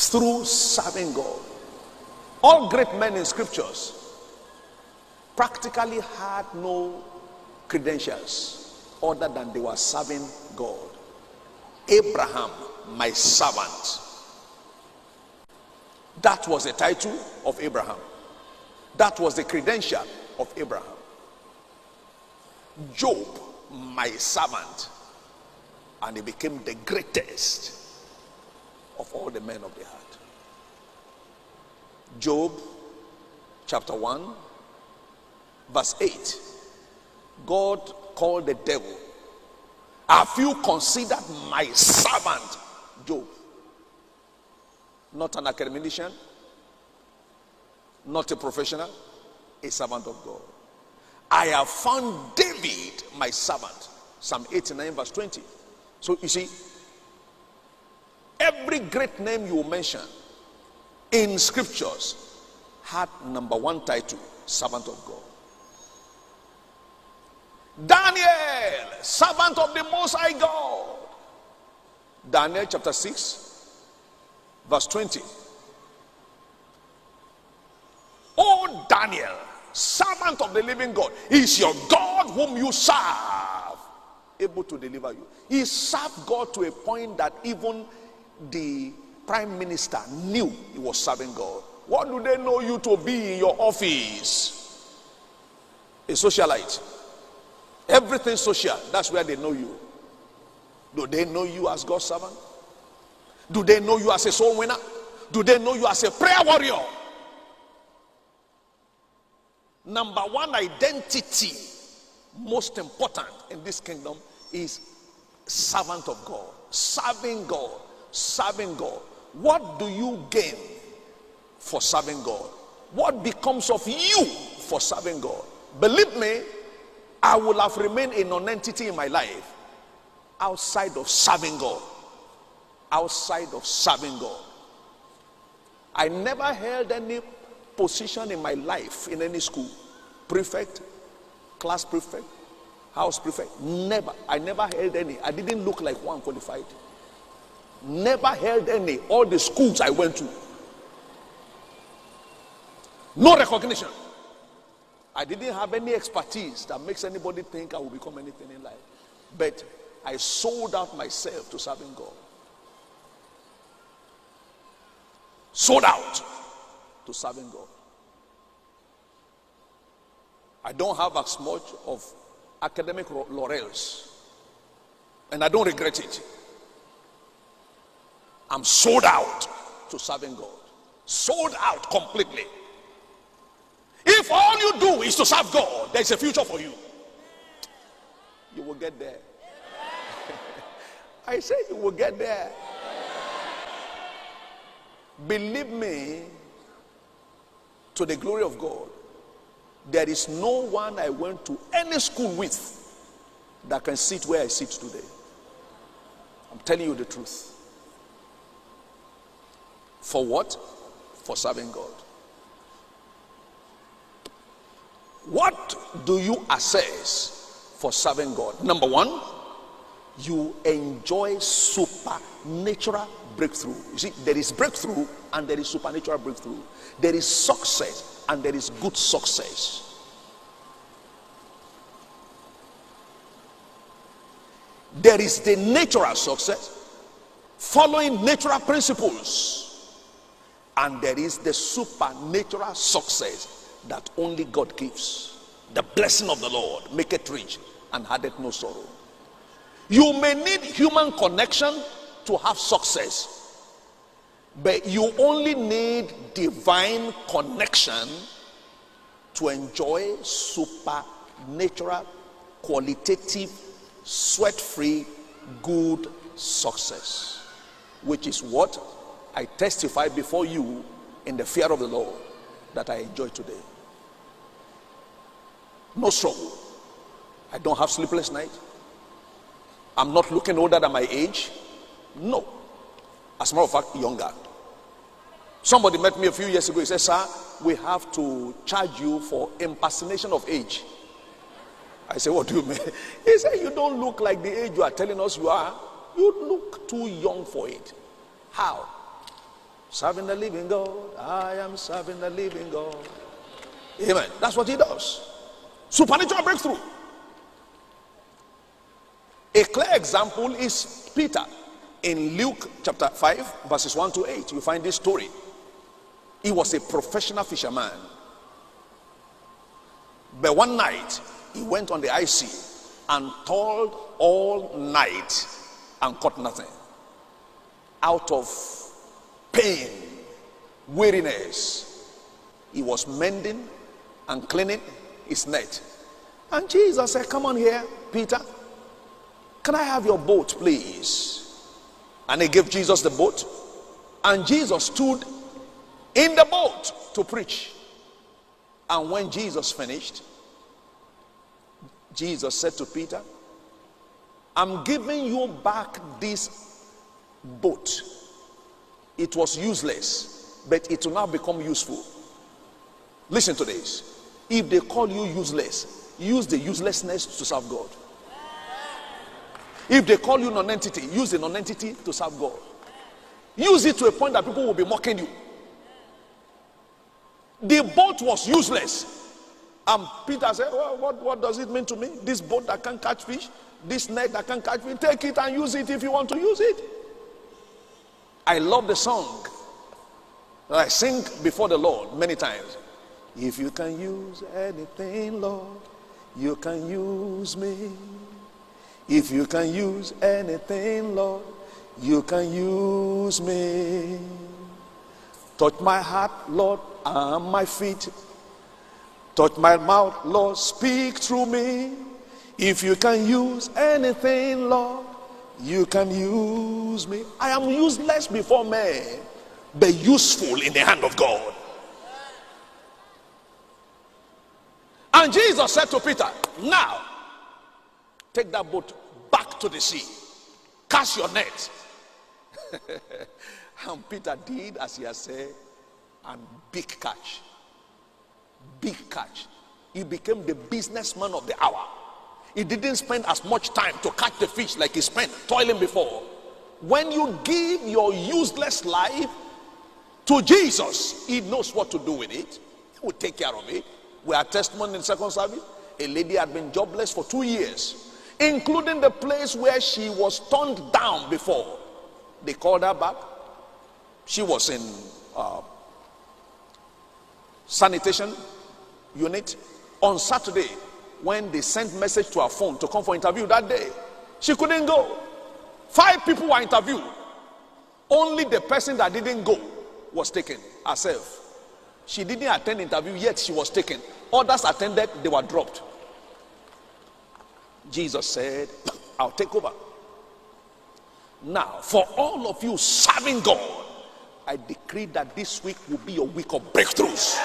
through serving God. All great men in scriptures practically had no credentials other than they were serving God. Abraham, my servant. That was the title of Abraham. That was the credential of Abraham. Job, my servant. And he became the greatest of all the men of the earth. Job chapter 1 verse 8. God called the devil, have you considered my servant Job? Not an academician, not a professional, a servant of God. I have found David my servant. Psalm 89 verse 20. So you see, every great name you mention in scriptures had number one title, servant of God. Daniel, servant of the Most High God. Daniel chapter 6 verse 20. Oh Daniel, servant of the living God, is your God whom you serve able to deliver you? He served God to a point that even the prime minister knew he was serving God. What do they know you to be in your office? A socialite. Everything social, that's where they know you. Do they know you as God's servant? Do they know you as a soul winner? Do they know you as a prayer warrior? Number one identity, most important in this kingdom, is servant of God. Serving God. Serving God. What do you gain for serving God? What becomes of you for serving God? Believe me, I will have remained a non-entity in my life outside of serving God. Outside of serving God. I never held any position in my life in any school. Prefect, class prefect, house prefect. Never. I never held any. I didn't look like one qualified. Never held any. All the schools I went to. No recognition. I didn't have any expertise that makes anybody think I will become anything in life. But I sold out myself to serving God. Sold out to serving God. I don't have as much of academic laurels, and I don't regret it. I'm sold out to serving God. Sold out completely. If all you do is to serve God, there's a future for you. You will get there. I say you will get there. Believe me, to the glory of God, there is no one I went to any school with that can sit where I sit today. I'm telling you the truth. For what? For serving God. What do you assess for serving God? Number one, you enjoy supernatural breakthrough. You see, there is breakthrough and there is supernatural breakthrough. There is success and there is good success. There is the natural success following natural principles, and there is the supernatural success that only God gives. The blessing of the Lord maketh rich and addeth no sorrow. You may need human connection to have success, but you only need divine connection to enjoy supernatural, qualitative, sweat-free, good success, which is what I testify before you in the fear of the Lord that I enjoy today. No struggle. I don't have sleepless nights. I'm not looking older than my age. No. As a matter of fact, younger. Somebody met me a few years ago. He said, sir, we have to charge you for impersonation of age. I said, what do you mean? He said, you don't look like the age you are telling us you are. You look too young for it. How? Serving the living God. I am serving the living God. Amen. That's what he does. Supernatural breakthrough. A clear example is Peter. In Luke chapter 5, verses 1 to 8, you find this story. He was a professional fisherman. But one night, he went on the high sea and toiled all night and caught nothing. Out of pain, weariness, he was mending and cleaning his net. And Jesus said, come on here, Peter. Can I have your boat, please? And he gave Jesus the boat. And Jesus stood in the boat to preach. And when Jesus finished, Jesus said to Peter, I'm giving you back this boat. It was useless, but it will now become useful. Listen to this. If they call you useless, use the uselessness to serve God. If they call you non-entity, use the non-entity to serve God. Use it to a point that people will be mocking you. The boat was useless. And Peter said, well, what does it mean to me? This boat that can catch fish, this net that can catch fish, take it and use it if you want to use it. I love the song that I sing before the Lord many times. If you can use anything, Lord, you can use me. If you can use anything, Lord, you can use me. Touch my heart, Lord, and my feet. Touch my mouth, Lord, speak through me. If you can use anything, Lord, you can use me. I am useless before men, but useful in the hand of God. And Jesus said to Peter, now, take that boat back to the sea. Cast your net. And Peter did as he had said, and big catch. Big catch. He became the businessman of the hour. He didn't spend as much time to catch the fish like he spent toiling before. When you give your useless life to Jesus, he knows what to do with it. He will take care of it. We had testimony in second service. A lady had been jobless for 2 years, including the place where she was turned down before. They called her back. She was in sanitation unit. On Saturday, when they sent message to her phone to come for interview that day, she couldn't go. 5 people were interviewed. Only the person that didn't go was taken herself. She didn't attend interview, yet she was taken. Others attended, they were dropped. Jesus said, I'll take over. Now, for all of you serving God, I decree that this week will be a week of breakthroughs.